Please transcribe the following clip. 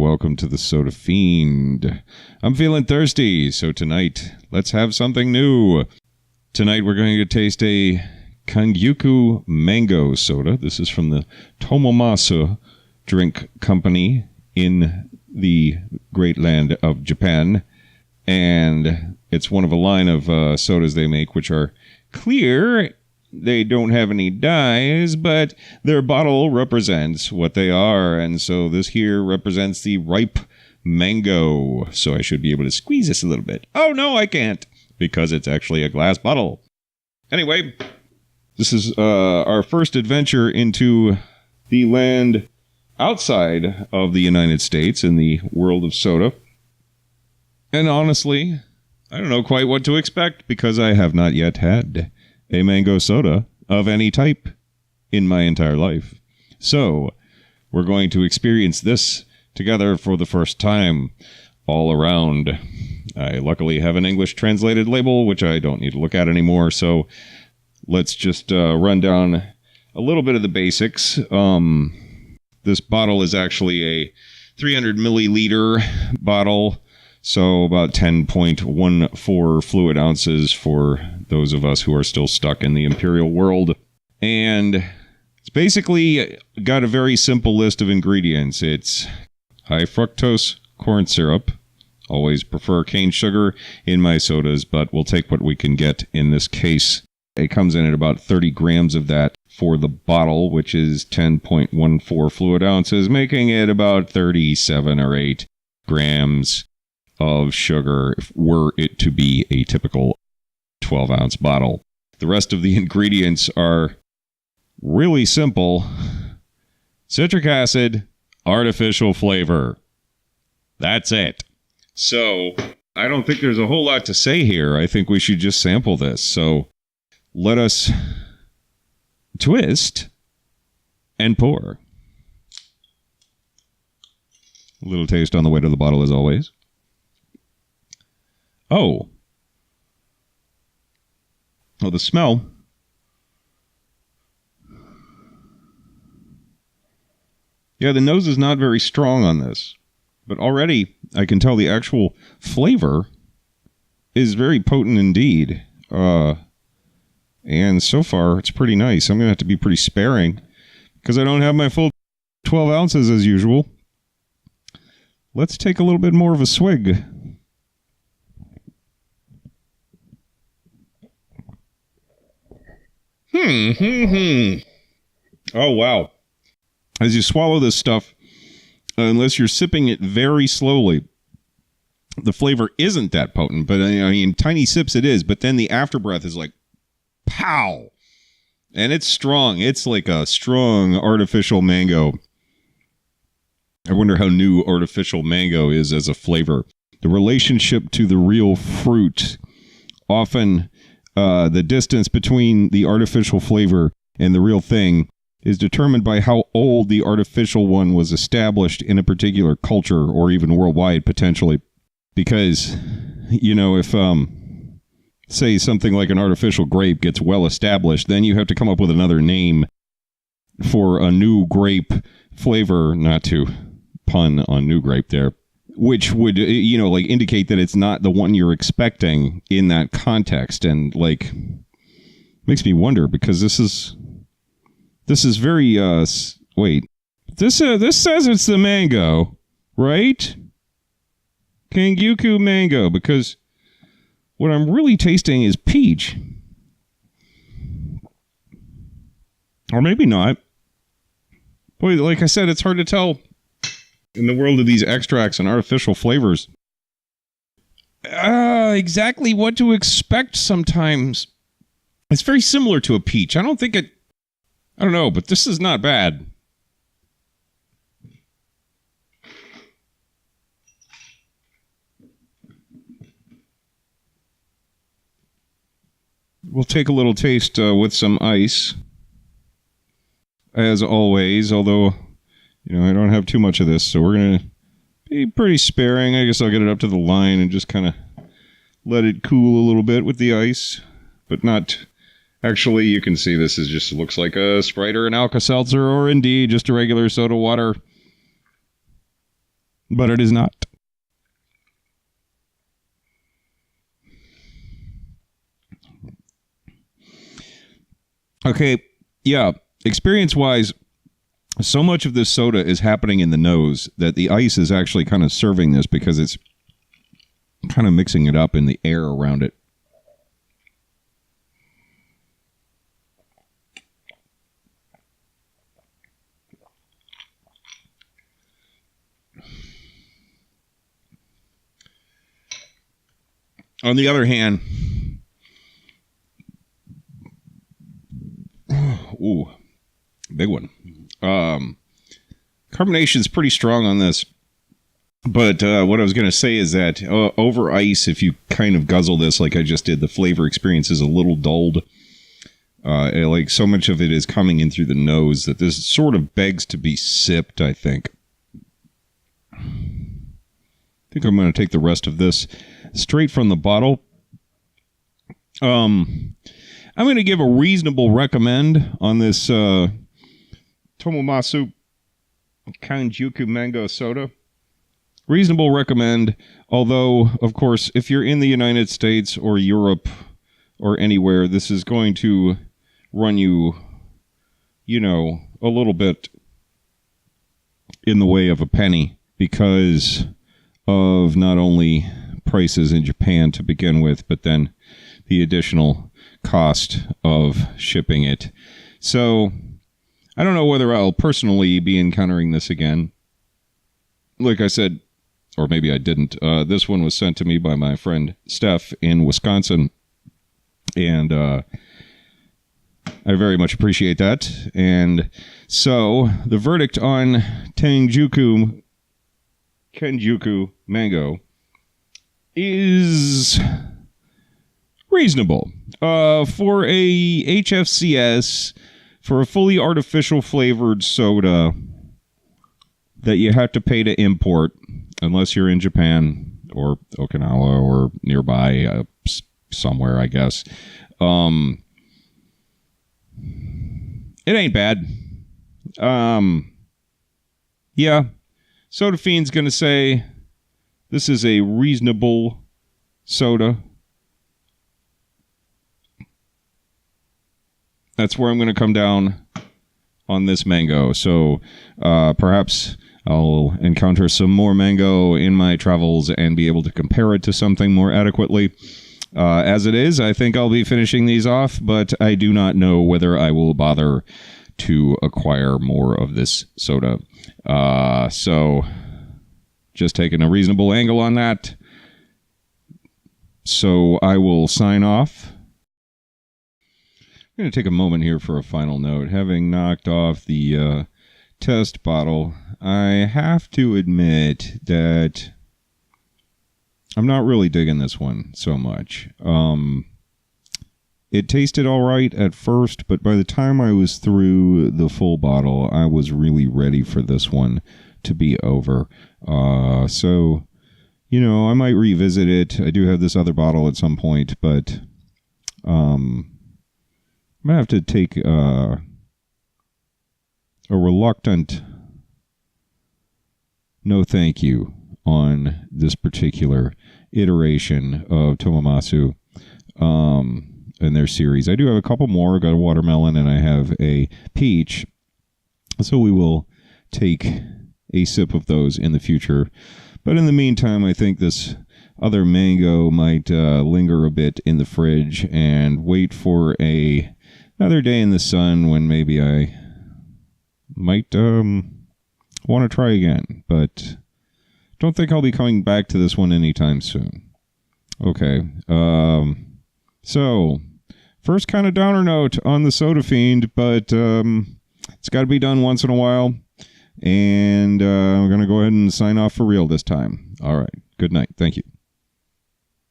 welcome to the Soda Fiend. I'm feeling thirsty, so tonight, let's have something new. Tonight we're going to taste a Kanjyuku Mango soda. This is from the Tomomasu drink company in the great land of Japan. And it's one of a line of sodas they make, which are clear. They don't have any dyes, but their bottle represents what they are. And so this here represents the ripe mango. So I should be able to squeeze this a little bit. Oh, no, I can't, because it's actually a glass bottle. Anyway, this is our first adventure into the land outside of the United States in the world of soda. And honestly, I don't know quite what to expect, because I have not yet had a mango soda of any type in my entire life. So, we're going to experience this together for the first time all around. I luckily have an English translated label, which I don't need to look at anymore, so let's just run down a little bit of the basics. This bottle is actually a 300 milliliter bottle, so about 10.14 fluid ounces for those of us who are still stuck in the imperial world. And it's basically got a very simple list of ingredients. It's high fructose corn syrup. Always prefer cane sugar in my sodas, but we'll take what we can get in this case. It comes in at about 30 grams of that for the bottle, which is 10.14 fluid ounces, making it about 37 or 8 grams of sugar were it to be a typical 12-ounce bottle. The rest of the ingredients are really simple. Citric acid, artificial flavor. That's it. So, I don't think there's a whole lot to say here. I think we should just sample this. So, let us twist and pour. A little taste on the way to the bottle as always. Oh, the smell. Yeah, the nose is not very strong on this, but already I can tell the actual flavor is very potent indeed. And so far, it's pretty nice. I'm going to have to be pretty sparing because I don't have my full 12 ounces as usual. Let's take a little bit more of a swig. Oh, wow. As you swallow this stuff, unless you're sipping it very slowly, the flavor isn't that potent. But, I mean, tiny sips it is. But then the afterbreath is like, pow! And it's strong. It's like a strong artificial mango. I wonder how new artificial mango is as a flavor. The relationship to the real fruit often... the distance between the artificial flavor and the real thing is determined by how old the artificial one was established in a particular culture or even worldwide, potentially. Because, you know, if, say, something like an artificial grape gets well established, then you have to come up with another name for a new grape flavor, not to pun on new grape there, which would, you know, like indicate that it's not the one you're expecting in that context. And like, makes me wonder because this is very, wait, this says it's the mango, right? Kanjyuku Mango, because what I'm really tasting is peach. Or maybe not. Boy, like I said, it's hard to tell. In the world of these extracts and artificial flavors, exactly what to expect sometimes. It's very similar to a peach. I don't know, but this is not bad. We'll take a little taste with some ice. As always, although... you know, I don't have too much of this, so we're going to be pretty sparing. I guess I'll get it up to the line and just kind of let it cool a little bit with the ice. But not... actually, you can see this is just looks like a Sprite or an Alka-Seltzer, or indeed just a regular soda water. but it is not. Okay, yeah, experience-wise, so much of this soda is happening in the nose that the ice is actually kind of serving this because it's kind of mixing it up in the air around it. On the other hand, ooh, big one. Carbonation is pretty strong on this. But what I was going to say is that over ice, if you kind of guzzle this like I just did, the flavor experience is a little dulled. Like so much of it is coming in through the nose that this sort of begs to be sipped, I think. I think I'm going to take the rest of this straight from the bottle. I'm going to give a reasonable recommend on this Tomomasu Kanjyuku Mango soda. Reasonable recommend, although, of course, if you're in the United States or Europe or anywhere, this is going to run you, you know, a little bit in the way of a penny because of not only prices in Japan to begin with, but then the additional cost of shipping it. So, I don't know whether I'll personally be encountering this again. Like I said, or maybe I didn't. This one was sent to me by my friend Steph in Wisconsin, and I very much appreciate that. And so, the verdict on Kanjyuku Mango is reasonable. For a HFCS, for a fully artificial flavored soda that you have to pay to import, unless you're in Japan or Okinawa or nearby somewhere, I guess. It ain't bad. Yeah. Soda Fiend's going to say this is a reasonable soda. That's where I'm going to come down on this mango. So perhaps I'll encounter some more mango in my travels and be able to compare it to something more adequately. As it is, I think I'll be finishing these off, but I do not know whether I will bother to acquire more of this soda. So just taking a reasonable angle on that. So I will sign off. I'm going to take a moment here for a final note. Having knocked off the test bottle, I have to admit that I'm not really digging this one so much. It tasted all right at first, but by the time I was through the full bottle, I was really ready for this one to be over. So, you know, I might revisit it. I do have this other bottle at some point, but I'm going to have to take a reluctant no thank you on this particular iteration of Tomomasu and their series. I do have a couple more. I got a watermelon and I have a peach. So we will take a sip of those in the future. But in the meantime, I think this other mango might linger a bit in the fridge and wait for another day in the sun when maybe I might want to try again. But don't think I'll be coming back to this one anytime soon. Okay. So, first kind of downer note on the Soda Fiend, but it's got to be done once in a while. And we're going to go ahead and sign off for real this time. All right. Good night. Thank you.